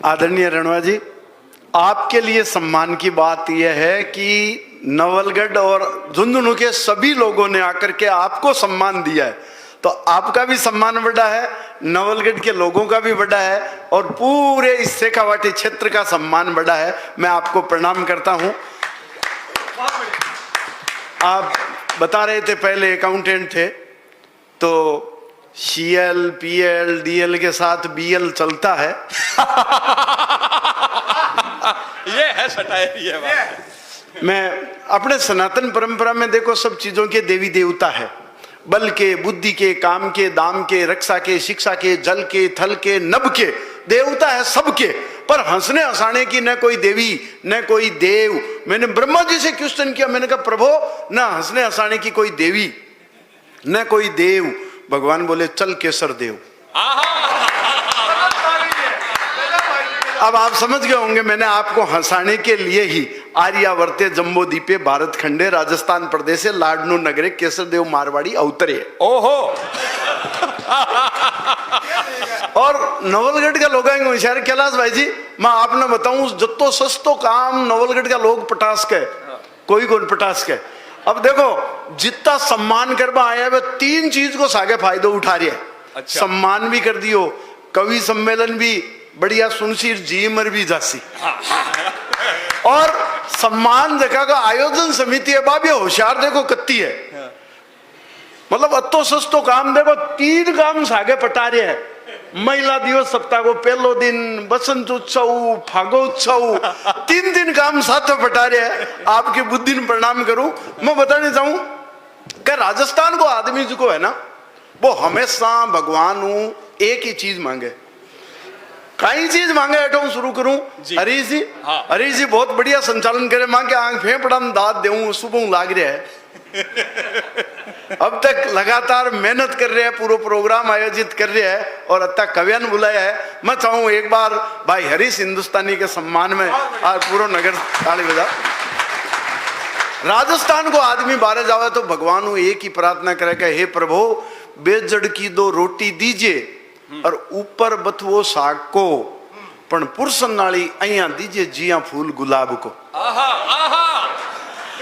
आदरणीय रणवा जी, आपके लिए सम्मान की बात यह है कि नवलगढ़ और झुंझुनू के सभी लोगों ने आकर के आपको सम्मान दिया है, तो आपका भी सम्मान बड़ा है, नवलगढ़ के लोगों का भी बड़ा है और पूरे इस शेखावाटी क्षेत्र का सम्मान बड़ा है। मैं आपको प्रणाम करता हूं। आप बता रहे थे पहले अकाउंटेंट थे, तो CL, PL, DL के साथ BL चलता है। ये है सटायर, ये बात। मैं अपने सनातन परंपरा में देखो सब चीजों के देवी देवता है, बल के, बुद्धि के, काम के, दाम के, रक्षा के, शिक्षा के, जल के, थल के, नभ के देवता है सबके, पर हंसने हंसाने की न कोई देवी न कोई देव। मैंने ब्रह्मा जी से क्वेश्चन किया, मैंने कहा प्रभु न हंसने हंसाने की कोई देवी न कोई देव। भगवान बोले चल केसर देव। अब आप समझ गए होंगे मैंने आपको हंसाने के लिए ही आर्यावर्ते जम्बो दीपे भारत खंडे राजस्थान प्रदेश लाडनू नगरे केसर देव मारवाड़ी अवतरे। ओहो। और नवलगढ़ का लोग होशियार कैलाश भाई जी, मैं आपने बताऊं जत्तो सस्तो काम नवलगढ़ का लोग पटास के कोई कौन पटास के। अब देखो जितना सम्मान करवा आया वे तीन चीज को सागे फायदो उठा रहे हैं। अच्छा। सम्मान भी कर दियो, कवि सम्मेलन भी बढ़िया सुनसीर जी मर भी जासी, और सम्मान जगह का आयोजन समिति है बाबी होशियार देखो कत्ती है, मतलब अतो सस्तो काम देखो तीन काम सागे पटा रहे हैं। महिला दिवस सप्ताह को पहलो दिन, बसंत उत्सव, फागोत्सव, तीन काम साथ में पटा रहे हैं। आपकी बुद्धि में प्रणाम करूं। मैं बताने चाहूं कि राजस्थान को आदमी जो को है ना, वो हमेशा भगवान एक ही चीज मांगे। कई चीज मांगे हटो शुरू करूं। हरीश जी, हाँ। हरीश जी बहुत बढ़िया संचालन करे, मांगे आंख फेफड़ा में दाद देऊं सुबह लाग रहा है। अब तक लगातार मेहनत कर रहे हैं, पूरा प्रोग्राम आयोजित कर रहे हैं और अब तक कवियान बुलाया है। मैं चाहूं एक बार भाई हरीश हिंदुस्तानी के सम्मान में आज पूरा नगर ताली बजा। राजस्थान को आदमी बाहर जावे तो भगवान एक ही प्रार्थना करे कि हे प्रभु बेजड़ की दो रोटी दीजिए और ऊपर बथवो साग को, पण पुरसन नाली अहिया दीजिए जिया फूल गुलाब को।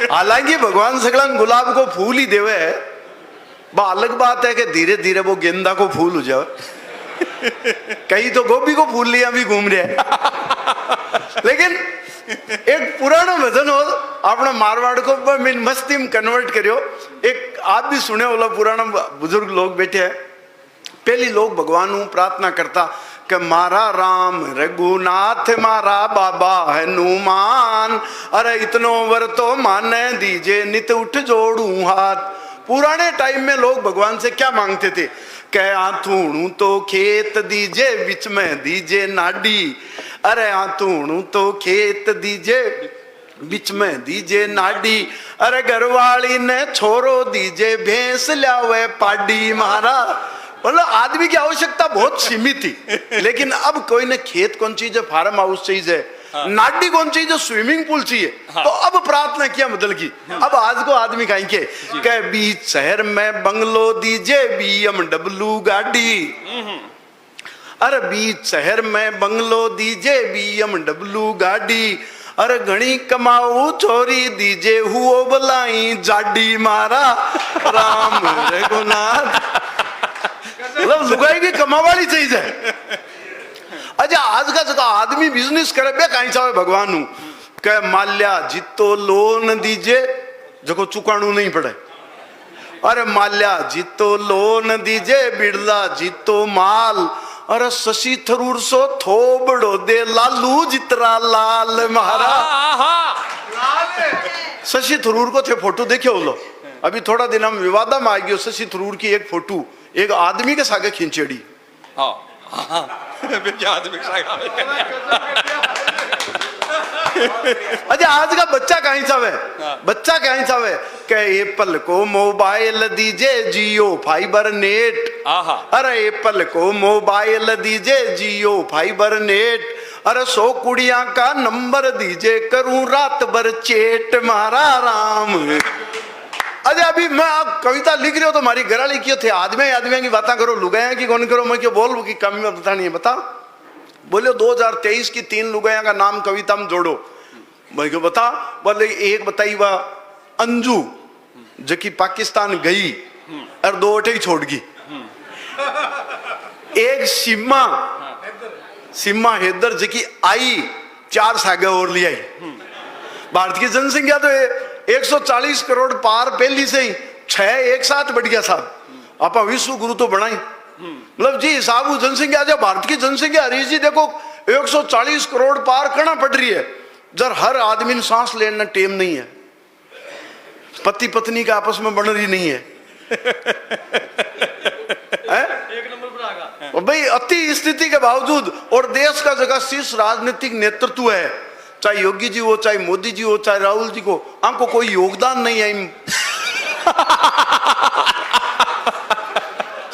हालांकि भगवान सगलन गुलाब को फूल ही देवे है, अलग बात है कि धीरे धीरे वो गेंदा को फूल हो जाए। कहीं तो गोभी को फूल लिया भी घूम रहे हैं। लेकिन एक पुराना भजन हो अपना मारवाड़ को मस्ती में कन्वर्ट करियो। एक आप भी सुने वाला पुराना बुजुर्ग लोग बैठे हैं, पहली लोग भगवान प्रार्थना करता कि मारा राम रघुनाथ मारा बाबा हनुमान, अरे इतनो वर तो माने दीजे नित उठ जोड़ू हाथ। पुराने टाइम में लोग भगवान से क्या मांगते थे? कह आथूणू तो खेत दीजे बीच में दीजे नाडी, अरे आथूणू तो खेत दीजे बीच में दीजे नाडी, अरे घरवाली ने छोरो दीजे भैंस लावे पाडी। मारा मतलब आदमी की आवश्यकता बहुत सीमित थी, लेकिन अब कोई ने खेत कौन चीज है, फार्म हाउस चाहिए, हाँ। नाडी कौन चाहिए, स्विमिंग पूल चाहिए, हाँ। तो अब प्रार्थना किया बदल की। अब आज को आदमी कहीं के बीच शहर में बंगलो दीजे BMW गाड़ी, अरे बीच शहर में बंगलो दीजे BMW गाड़ी, अरे घनी कमाऊ छोरी दीजे हुओ बलाई जाडी। मारा राम रघुनाथ मतलब लुगाई की कमा वाली चीज है। अच्छा आज का जगह आदमी बिजनेस करे बे कहीं चाहे भगवान कह माल्या जितो लोन दीजे जो चुकाणू नहीं पड़े, अरे माल्या जितो लोन दीजे बिरला जितो माल, अरे शशि थरूर सो थोबड़ो दे लालू जितरा लाल। महाराज शशि थरूर को थे फोटो देखे बोलो, अभी थोड़ा दिन हम विवादा में आ गयो। शशि थरूर की एक फोटो एक आदमी के सागे खींचेड़ी, हाँ आदमी के सागे। अच्छा आज का बच्चा कहीं चावे, बच्चा कहीं चावे के एप्पल को मोबाइल दीजे जियो फाइबर नेट, अरे एप्पल को मोबाइल दीजे जियो फाइबर नेट, अरे 100 कुड़िया का नंबर दीजे करूं रात भर चेट। मारा राम। अरे अभी मैं आप कविता लिख रहे हो तो हमारी घराली क्यों थे, आदमी की बातें करो, लुगाया की कौन करो, मैं क्यों बोल की कम में बतानी है, बता बोले 2023 की 3 लुगाइया का नाम कविता में जोड़ो। मैं क्यों बता? बोले एक बताई वह अंजू जो कि पाकिस्तान गई और 2 अटे ही छोड़ गई। एक सिम्मा हैदर जो कि आई 4 सागे और ले आई। भारत की जनसंख्या तो 140 करोड़ पार पहली से ही 6 एक साथ बढ़ गया साहब। आप विश्व गुरु तो बनाई मतलब जी साहब जनसंख्या जो भारत की जनसंख्या हरी जी देखो 140 करोड़ पार करना पड़ रही है। जब हर आदमी ने सांस लेना टेम नहीं है, पति पत्नी का आपस में बन रही नहीं है, एक नंबर पर आगा। और भाई अति स्थिति के बावजूद और देश का जगह शीर्ष राजनीतिक नेतृत्व है, चाहे योगी जी हो, चाहे मोदी जी हो, चाहे राहुल जी को, हमको कोई योगदान नहीं है।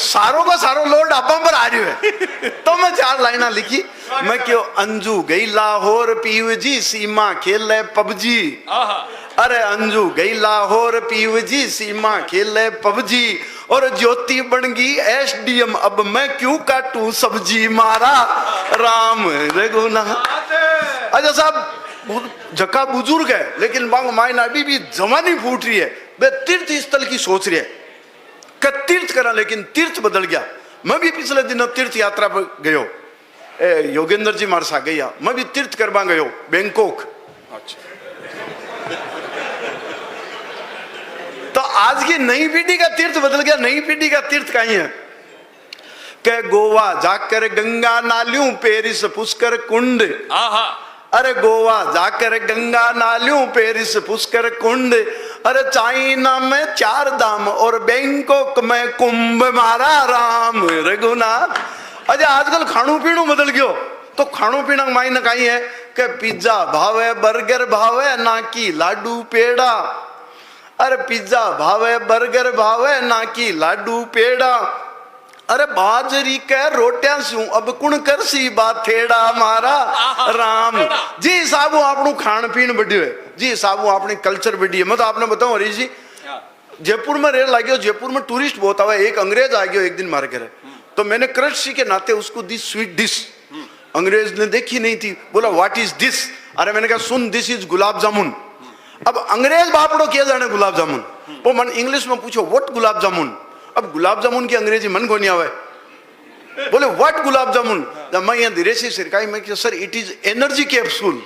सारों का सारो लोड आपा पर आ रही है। तो मैं 4 लाइना लिखी। मैं क्यों अंजू गई लाहौर पीव जी सीमा खेले पबजी। अरे अंजू गई लाहौर पीव जी सीमा खेले पबजी और ज्योति बन गई एसडीएम अब मैं क्यों काटूं सब्जी मारा राम रघुनाथ। अच्छा साहब जका बुजुर्ग है लेकिन बांग मायना अभी भी जवानी फूट रही है। वे तीर्थ स्थल की सोच रही है कि तीर्थ करा, लेकिन तीर्थ बदल गया। मैं भी पिछले दिनों तीर्थ यात्रा पर गयो, योगेंद्र जी मारे साथ गया, मैं भी तीर्थ करवा गयो बैंकॉक। अच्छा। तो आज की नई पीढ़ी का तीर्थ बदल गया। नई पीढ़ी का तीर्थ कहीं है के गोवा जाकर गंगा नालियों पेरिस पुष्कर कुंड। अरे गोवा जाकर गंगा नालियों पेरिस पुष्कर कुंड। अरे चाइना में 4 धाम और बैंकॉक में कुंभ मारा राम रघुनाथ। अरे आजकल खाणु पीणु बदल गयो। तो खाणु पीणा मायने कहीं है कि पिज्जा भावे, बर्गर भावे, ना कि लाडू पेड़ा। अरे पिज्जा भावे, बर्गर भावे, ना कि लाडू पेड़ा। अरे बाजरी के रोटियां सू अब कुण करसी बाथेड़ा मारा राम। जी साहब आपनू खान पीन बढ़ियो है, जी साहब अपनी कल्चर बढ़ी है। मैं तो आपने बताऊं हरी जी, जयपुर में रेल लगे, जयपुर में टूरिस्ट बहुत आवे। एक अंग्रेज आ गया एक दिन मार कर, तो मैंने कृषि के नाते उसको दी स्वीट डिश। अंग्रेज ने देखी नहीं थी, बोला व्हाट इज दिस। अरे मैंने कहा सुन दिस इज गुलाब जामुन। अब अंग्रेज बापड़ो क्या जाने गुलाब जामुन, वो मन इंग्लिश में पूछो व्हाट गुलाब जामुन। अब गुलाब जामुन की अंग्रेजी मन को नहीं आवे, बोले व्हाट गुलाब जामुन। जब मैं यहाँ धीरे से सिरकाई में sir it is energy capsule.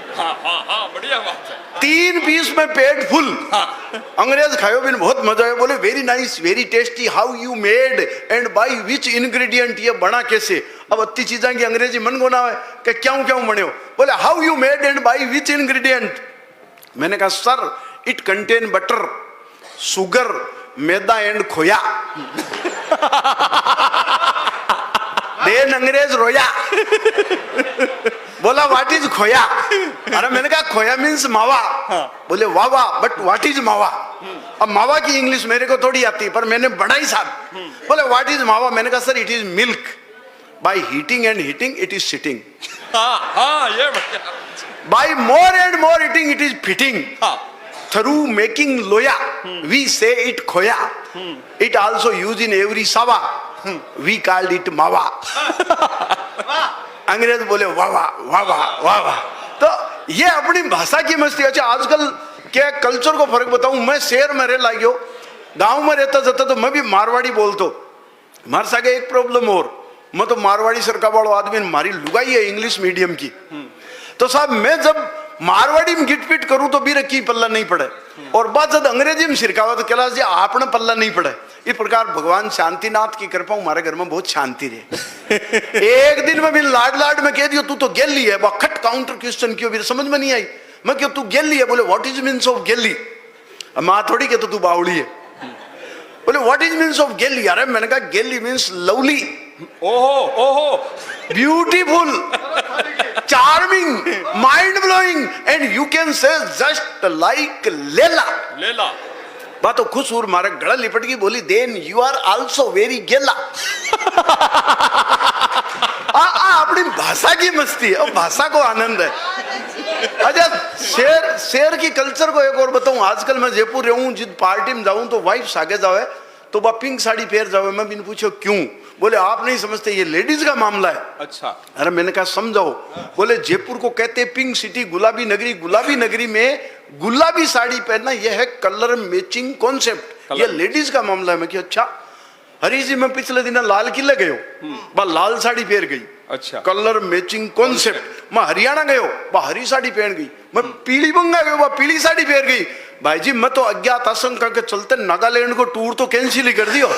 बढ़िया बात है। 3 पीस में पेट फुल। अंग्रेज खायो भी बहुत मजा आया, बोले very nice very tasty how you made and by which ingredient, ये बना कैसे। अब अति चीजा की अंग्रेजी मन को ना आवे कि क्यों क्यों बने हो, बोले how you made and by which ingredient. मैंने कहा sir it contain butter sugar maida and खोया। देन अंग्रेज रोया, बोला व्हाट इज खोया। अरे मैंने कहा खोया मीन्स मावा। बोले वाह वाह बट व्हाट इज मावा। अब मावा की इंग्लिश मेरे को थोड़ी आती पर मैंने बढ़ाई साहब। बोले व्हाट इज मावा। मैंने कहा sir it is milk by heating and heating it is sitting. ये by more and more heating it is fitting. Through making loya, we say it khoya. It also used in every sawa. We called it mawa. अंग्रेज बोले वाह वाह वाह वाह वाह वाह। तो ये अपनी भाषा की मस्ती। अच्छा आजकल क्या कल्चर को फर्क बताऊं, मैं शहर में रह लागियो, गांव में रहता जाता तो मैं भी मारवाड़ी बोलतो। मार सके एक प्रॉब्लम और, मैं तो मारवाड़ी सरकार वालों आदमी मारी लुगाई है इंग्लिश मीडियम की। तो साहब मैं जब मारवाड़ी में गिटपिट करूं तो भी रखी पल्ला नहीं पड़े, और बात जब अंग्रेजी में सिरकावा तो कैलाश जी आपने पल्ला नहीं पड़े। इस प्रकार भगवान शांतिनाथ की कृपा हमारे घर में बहुत शांति रहे। एक दिन में भी लाड लाड में कह दियो तू तो गेली है, खट काउंटर क्वेश्चन क्यों भी समझ में नहीं आई। मैं क्यों तू गेली है, बोले व्हाट इज मीन्स ऑफ गेली। माँ थोड़ी के तो तू बावड़ी है, बोले व्हाट इज मीन्स ऑफ गेली। अरे मैंने कहा गेली मीन्स लवली, ओहो ओहो, beautiful, charming, mind blowing and you can say just like लेला। लेला बात तो खुश और मारा गला लिपट गई, बोली then you are also very गेला। अपनी भाषा की मस्ती है और भाषा को आनंद है। अच्छा शेर की कल्चर को एक और बताऊं, आजकल मैं जयपुर रहूं, जिस पार्टी में जाऊं तो वाइफ सागे जावे तो वह पिंक साड़ी पहन जावे। मैं भी पूछो क्यों, बोले आप नहीं समझते, ये लेडीज का मामला है। अच्छा। अरे मैंने कहा समझाओ। बोले जयपुर को कहते हैं पिंक सिटी, गुलाबी नगरी। गुलाबी नगरी में गुलाबी साड़ी पहनना यह है कलर मैचिंग कॉन्सेप्ट, ये लेडीज का मामला है। मैं कि अच्छा। हरी जी मैं पिछले दिन लाल किले गयो, बा लाल साड़ी पहन गई। अच्छा। Colour matching concept. मैं हरियाणा गयो, बा हरी साड़ी पहन गई। मैं पीली बंगा गयो, बा पीली साड़ी पहन गई। भाई जी मैं तो अज्ञात आशंका के चलते नागालैंड को टूर तो कैंसिल ही कर दियो।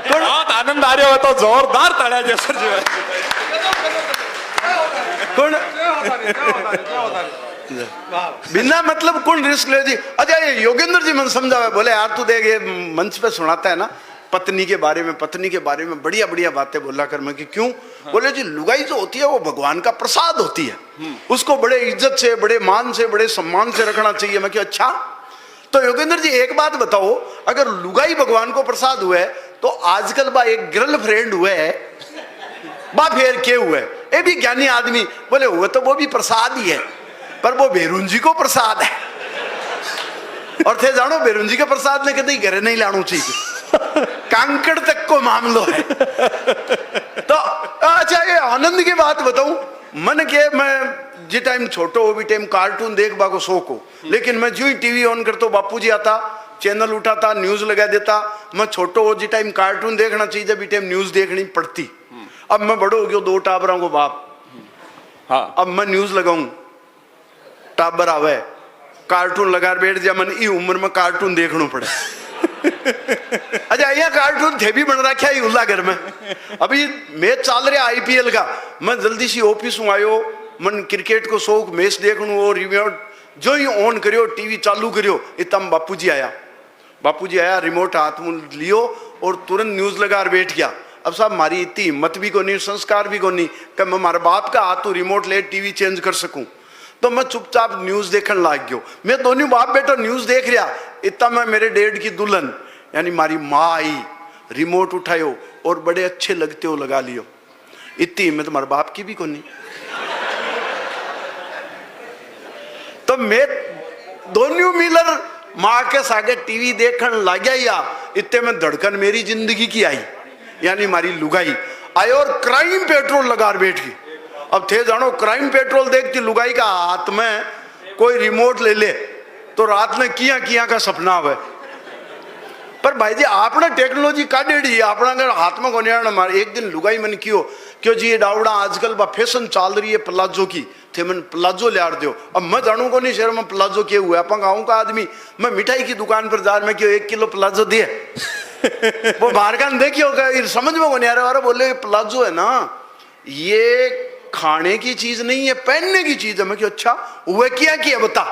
बहुत आनंद आ रहा हो तो जोरदार ताड़ियां जसर जी। कौन बिना मतलब कौन रिस्क ले जी। अच्छा ये योगेंद्र जी मन समझावे, बोले यार तू देख ये मंच पे सुनाता है ना पत्नी के बारे में बढ़िया बढ़िया बातें बोला कर। मैं कि क्यों? बोले जी लुगाई जो होती है वो भगवान का प्रसाद होती है, उसको बड़े इज्जत से, बड़े मान से, बड़े सम्मान से रखना चाहिए। मैं कि अच्छा। तो योगेंद्र जी एक बात बताओ, अगर लुगाई भगवान को प्रसाद हुआ है तो आजकल बा एक गर्लफ्रेंड हुआ है, बा फिर के हुआ है? ये भी ज्ञानी आदमी बोले हुआ तो वो भी प्रसाद ही है, पर वो बेरुंजी को प्रसाद है। और थे जानो बेरुंजी के प्रसाद ने कभी घरे नहीं लाना चाहिए, कांकड़ तक को मामलो है। तो अच्छा ये आनंद की बात बताऊं, मन के मैं जी टाइम छोटो हो भी टाइम कार्टून देख बा को शौक हो, लेकिन मैं जो ही टीवी ऑन करता बापूजी आता, चैनल उठाता, न्यूज लगा देता। मैं छोटो हो जी टाइम कार्टून देखना चाहिए, भी टाइम न्यूज देखनी पड़ती। अब मैं बड़ो हो गया, 2 टाबरों को बाप। हाँ। अब मैं न्यूज लगाऊं, टाबर आवे कार्टून लगा बैठ जा, मन ई उम्र में कार्टून देखना पड़े। अच्छा यहाँ कार्टून थे भी बन रखा है उल्ला घर में। अभी मैच चल रहा आईपीएल का, मैं जल्दी सी ऑफिस में आयो, मन क्रिकेट को शौक, मैच देखूं और रिमोट जो ही ऑन करियो, टीवी चालू करियो, इतम बापूजी आया, रिमोट हाथ में लियो और तुरंत न्यूज लगा बैठ गया। अब साहब मारी इतनी हिम्मत भी को नहीं, संस्कार भी को नहीं कि मैं हमारे बाप का हाथ तो रिमोट ले टीवी चेंज कर सकूं। तो मैं चुपचाप न्यूज देखने लग गयो। मैं दोनों बाप बेटा न्यूज देख रहा, इतना मैं मेरे डेड की दुल्हन यानी मारी माँ आई, रिमोट उठायो और बड़े अच्छे लगते हो लगा लियो। इतनी हिम्मत तुम्हारे बाप की भी को नहीं। तो मैं दोनों मिलर माँ के सागे टीवी देखने लग गया। इतने में धड़कन मेरी जिंदगी की आई, यानी मारी लुगाई आई और क्राइम पेट्रोल लगा बैठ गई। अब थे जानो क्राइम पेट्रोल देखती लुगाई का हाथ में कोई रिमोट ले ले तो रात में किया का सपना आवे। पर भाई जी आपने टेक्नोलॉजी काटेड़ी, अपना अगर हाथ में को नहीं मारे। एक दिन लुगाई मन क्यों जी ये डावड़ा आजकल बा फैशन चल रही है प्लाजो की, थे मन प्लाजो ले दो। अब मैं जानू को नहीं शहर में प्लाजो क्या हुआ, अपन गाँव का आदमी, मैं मिठाई की दुकान पर जा मैं क्यों 1 किलो प्लाजो दिए। वो बाहर का देखियो समझ में को नहीं आ रहा। बोले प्लाजो है ना ये खाने की चीज नहीं है, पहनने की चीज है। मैं क्यों अच्छा वह क्या बता।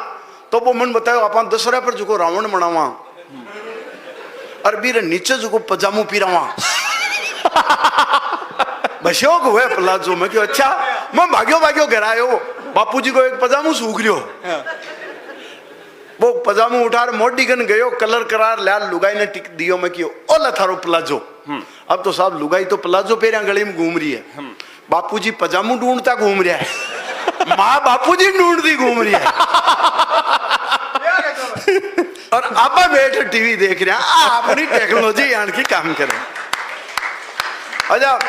तो वो मन बताओ अपन दशहरा पर जो रावण मनावा अरबी रे नीचे जो पजामू पीरावा बशोक हुए प्लाजो। मैं क्यों अच्छा। मैं भाग्यो घर आयो, बापूजी को एक पजामू सूख रियो, वो पजामू उठा मोटी गन गयो, कलर करार लाल लुगाई ने टिक दियो। मैं क्यों ओला थारो प्लाजो। अब तो साहब लुगाई तो प्लाजो पेरिया गली में घूम रही है, बापूजी पजामू ढूंढता घूम रहा है, माँ बापूजी ढूंढती घूम रही है और आप बैठ टीवी देख रहे हैं। अपनी टेक्नोलॉजी यान की काम करें। अच्छा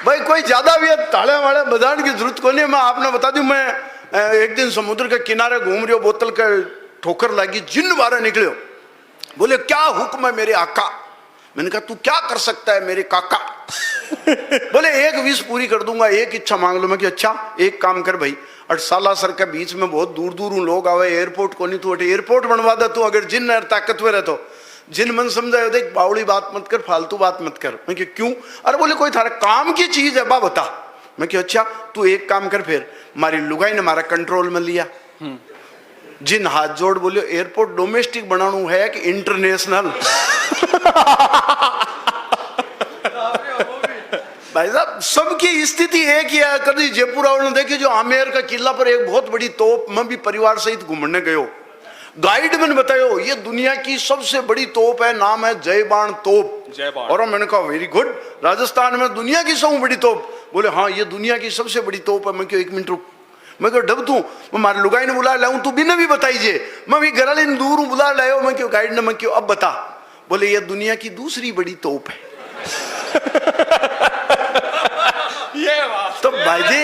भाई कोई ज्यादा भी ताले वाले बजाने की जरूरत को नहीं। मैं आपने बता दूं, मैं एक दिन समुद्र के किनारे घूम रही हो, बोतल का ठोकर लगी, जिन बारह निकले। बोले क्या हुक्म है मेरे आका। मैंने कहा तू क्या कर सकता है मेरे काका। बोले 1 विश पूरी कर दूंगा, 1 इच्छा मांग लो। मैं कि अच्छा एक काम कर भाई, 8 साला सर के बीच में बहुत दूर दूर लोग आवे, एयरपोर्ट को नहीं, तू एयरपोर्ट बनवा दे। तू अगर जिन ताकतवर है तो जिन मन समझाए देख बावड़ी बात मत कर, फालतू बात मत कर। मैं कि क्यों। अरे बोले कोई थारा काम की चीज है बा बता। मैं कि अच्छा तू एक काम कर, फिर हमारी लुगाई ने हमारा कंट्रोल में लिया। जिन हाथ जोड़ बोलियो एयरपोर्ट डोमेस्टिक बनाना है कि इंटरनेशनल। भाई साहब सबकी स्थिति एक ही है। कभी जयपुर वालों देखिए जो आमेर का किला पर एक बहुत बड़ी तोप, मैं भी परिवार सहित घूमने गयो, गाइड मैंने बतायो ये दुनिया की सबसे बड़ी तोप है, नाम है जयबाण तोप। जयबाण। और मैंने कहा वेरी गुड, राजस्थान में दुनिया की सबसे बड़ी तोप। बोले हाँ ये दुनिया की सबसे बड़ी तोप है। मैं क्यों 1 मिनट रुक। मैं क्यों डब तू मैं मारे लुगाई ने बुला लाऊं तू बिना भी बताइए मैं भी घर लेने दूर हूं बुला लायो मैं क्यों गाइड ने मैं क्यों अब बता बोले ये दुनिया की दूसरी बड़ी तोप है ये बात तो भाई जी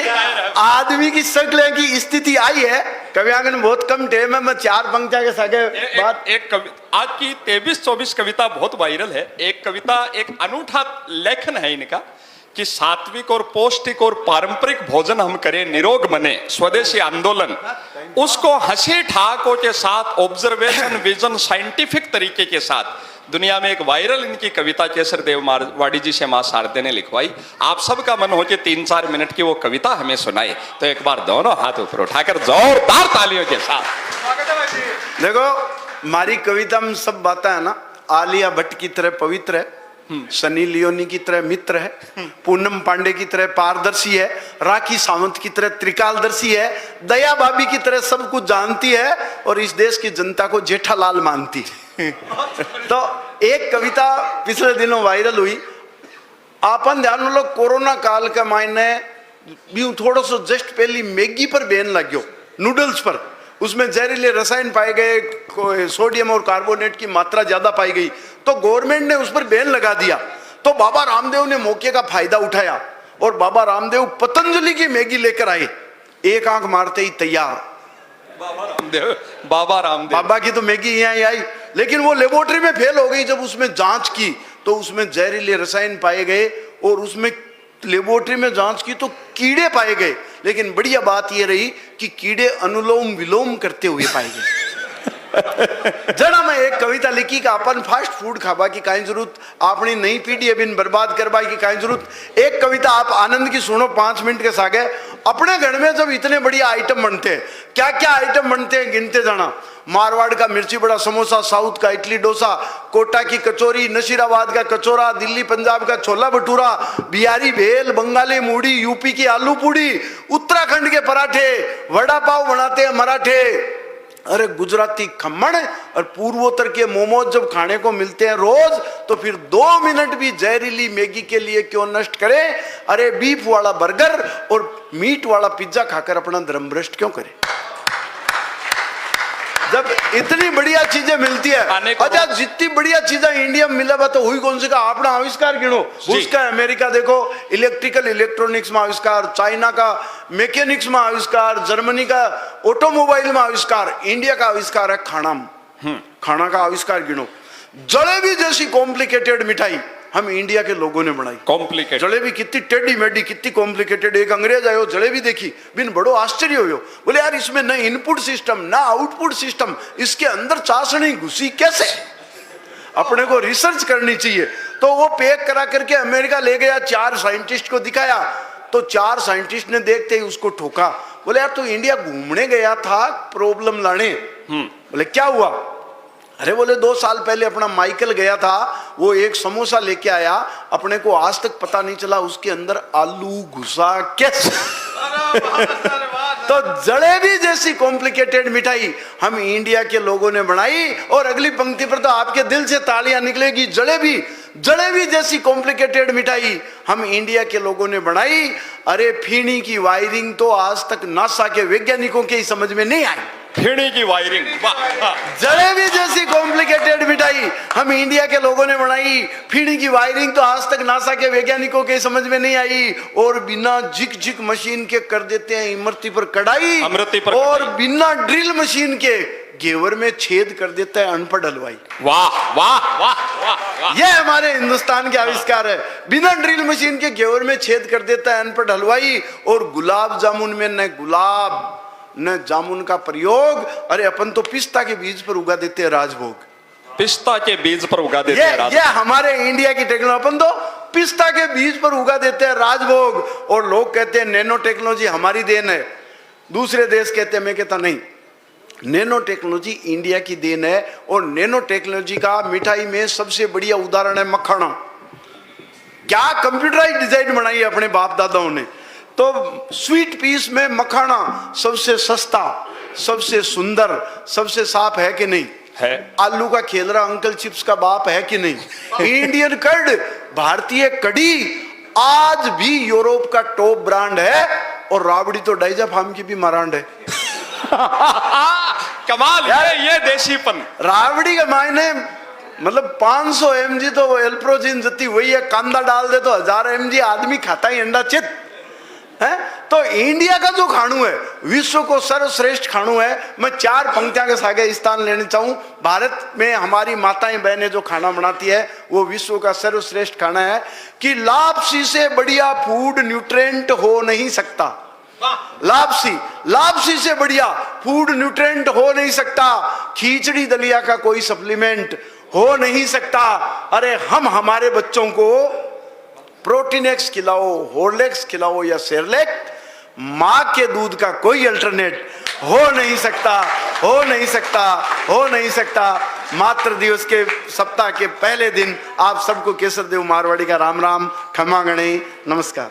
आदमी की शक्ल की स्थिति आई है कवि आंगन बहुत कम टाइम है मैं 4 पंक्तियां के सागे बात एक आज की 23-24 कविता बहुत वायरल है। एक कविता एक अनूठा लेखन है इनका कि सात्विक और पौष्टिक और पारंपरिक भोजन हम करें निरोग बने स्वदेशी आंदोलन उसको हंसी ठाकों के साथ ऑब्जर्वेशन विजन साइंटिफिक तरीके के साथ दुनिया में एक वायरल इनकी कविता केसर देव मारवाड़ी जी से मां शारदे ने लिखवाई। आप सबका मन हो कि 3-4 मिनट की वो कविता हमें सुनाए तो एक बार दोनों हाथ ऊपर उठाकर जोरदार तालियों के साथ। देखो हमारी कविता में सब बातें है ना आलिया भट्ट की तरह पवित्र है सनी लियोनी की तरह मित्र है पूनम पांडे की तरह पारदर्शी है राखी सावंत की तरह त्रिकालदर्शी है दया भाभी की तरह सब कुछ जानती है और इस देश की जनता को जेठालाल मानती है तो एक कविता पिछले दिनों वायरल हुई आपन ध्यान में लोग कोरोना काल के मायने भी थोड़ा सा जस्ट पहली मैगी पर बैन लग गयो नूडल्स पर उसमें जहरीले रसायन पाए गए सोडियम और कार्बोनेट की मात्रा ज्यादा पाई गई तो गवर्नमेंट ने उस पर बैन लगा दिया तो बाबा रामदेव ने मौके का फायदा उठाया और बाबा रामदेव पतंजलि की मैगी लेकर आए एक आंख मारते ही तैयार बाबा की तो मैगी यहाँ आई लेकिन वो लेबोरेटरी में फेल हो गई जब उसमें जांच की तो उसमें जहरीले रसायन पाए गए और उसमें लेबोरेटरी में जांच की तो कीड़े पाए गए लेकिन बढ़िया बात यह रही कि कीड़े अनुलोम विलोम करते हुए पाए गए जरा मैं एक कविता लिखी कि अपन फास्ट फूड खाबा की काई जरूरत अपनी नई पीढ़ी अभी बर्बाद करवा की काई जरूरत एक कविता आप आनंद की सुनो 5 मिनट के सागे अपने घर में जब इतने बढ़िया आइटम बनते हैं क्या क्या आइटम बनते हैं गिनते जाना मारवाड़ का मिर्ची बड़ा समोसा साउथ का इडली डोसा कोटा की कचौरी नशीराबाद का कचौरा दिल्ली पंजाब का छोला भटूरा बिहारी भेल बंगाली मूढ़ी यूपी की आलू पूड़ी उत्तराखंड के पराठे वड़ा पाव बनाते हैं मराठे अरे गुजराती खम्मण और पूर्वोत्तर के मोमोज जब खाने को मिलते हैं रोज तो फिर 2 मिनट भी जहरीली मैगी के लिए क्यों नष्ट करें अरे बीफ वाला बर्गर और मीट वाला पिज्जा खाकर अपना धर्म भ्रष्ट क्यों करें जब इतनी बढ़िया चीजें मिलती है अच्छा जितनी बढ़िया चीजें इंडिया में मिला तो हुई कौन सी का अपना आविष्कार गिनो उसका अमेरिका देखो इलेक्ट्रिकल इलेक्ट्रॉनिक्स में आविष्कार चाइना का मैकेनिक्स में आविष्कार जर्मनी का ऑटोमोबाइल में आविष्कार इंडिया का आविष्कार है खाना का आविष्कार गिनो जलेबी जैसी कॉम्प्लिकेटेड मिठाई हम इंडिया के लोगों ने बनाई कॉम्प्लिकेटेड जलेबी कितनी टेढ़ी मेढ़ी कितनी कॉम्प्लिकेटेड एक अंग्रेज आयो जलेबी देखी बिन बड़ो आश्चर्य हो बोले यार इसमें न इनपुट सिस्टम ना आउटपुट सिस्टम इसके अंदर चाशनी घुसी कैसे अपने को रिसर्च करनी चाहिए तो वो पैक करा करके अमेरिका ले गया 4 साइंटिस्ट को दिखाया तो 4 साइंटिस्ट ने देखते ही उसको ठोका बोले यार तू इंडिया घूमने गया था प्रॉब्लम लाने बोले क्या हुआ अरे बोले 2 साल पहले अपना माइकल गया था वो एक समोसा लेके आया अपने को आज तक पता नहीं चला उसके अंदर आलू घुसा कैसे तो जलेबी जैसी कॉम्प्लिकेटेड मिठाई हम इंडिया के लोगों ने बनाई और अगली पंक्ति पर तो आपके दिल से तालियां निकलेगी जलेबी जैसी कॉम्प्लिकेटेड मिठाई हम इंडिया के लोगों ने बनाई अरे फीनी की वायरिंग तो आज तक नासा के वैज्ञानिकों के ही समझ में नहीं आई फीनी की वायरिंग जलेबी जैसी कॉम्प्लिकेटेड मिठाई हम इंडिया के लोगों ने बनाई फीनी की वायरिंग तो आज तक नासा के वैज्ञानिकों के समझ में नहीं आई और बिना झिक मशीन के कर देते हैं इमरती पर कढ़ाई और बिना ड्रिल मशीन के घेवर में छेद कर देता है अनपढ़ हलवाई वाह वाह वाह वाह यह हमारे हिंदुस्तान के आविष्कार है बिना ड्रिल मशीन के घेवर में छेद कर देता है अनपढ़ हलवाई और गुलाब जामुन में न गुलाब न जामुन का प्रयोग अरे अपन तो पिस्ता के बीज पर उगा देते हैं राजभोग पिस्ता के बीज पर उगा देते हैं ये हमारे इंडिया की टेक्नोलॉजी अपन तो पिस्ता के बीज पर उगा देते हैं राजभोग और लोग कहते हैं नैनो टेक्नोलॉजी हमारी देन है दूसरे देश कहते हैं मैं कहता नहीं नैनो टेक्नोलॉजी इंडिया की देन है और नैनो टेक्नोलॉजी का मिठाई में सबसे बढ़िया उदाहरण है मखाना क्या कंप्यूटराइज डिजाइन बनाई है अपने बाप दादाओं ने तो स्वीट पीस में मखाना सबसे सस्ता सबसे सुंदर सबसे साफ है कि नहीं है आलू का खेलरा अंकल चिप्स का बाप है कि नहीं इंडियन कर्ड भारतीय कड़ी आज भी यूरोप का टॉप ब्रांड है और राबड़ी तो डाइजा फार्म की भी मरांड है। कमाल, ये देसीपन। राबड़ी के मायने मतलब 500 mg तो एल्प्रोजिन जती वही है, कांदा डाल दे तो 1000 mg आदमी खाता ही अंडा चित है। तो इंडिया का जो खानू है विश्व को सर्वश्रेष्ठ खानू है। मैं 4 पंक्तियां के सागे स्थान लेने चाहूं। भारत में हमारी माताएं बहनें जो खाना बनाती है वो विश्व का सर्वश्रेष्ठ खाना है कि लापसी से बढ़िया फूड न्यूट्रिएंट हो नहीं सकता। लापसी से बढ़िया फूड न्यूट्रिएंट हो नहीं सकता। खिचड़ी दलिया का कोई सप्लीमेंट हो नहीं सकता। अरे हम हमारे बच्चों को प्रोटीन एक्स खिलाओ, हॉर्लिक्स खिलाओ या सेरेलैक, मां के दूध का कोई अल्टरनेट हो नहीं सकता, हो नहीं सकता, हो नहीं सकता। मातृ दिवस के सप्ताह के पहले दिन आप सबको केसर देव मारवाड़ी का राम राम, खमा गणे, नमस्कार।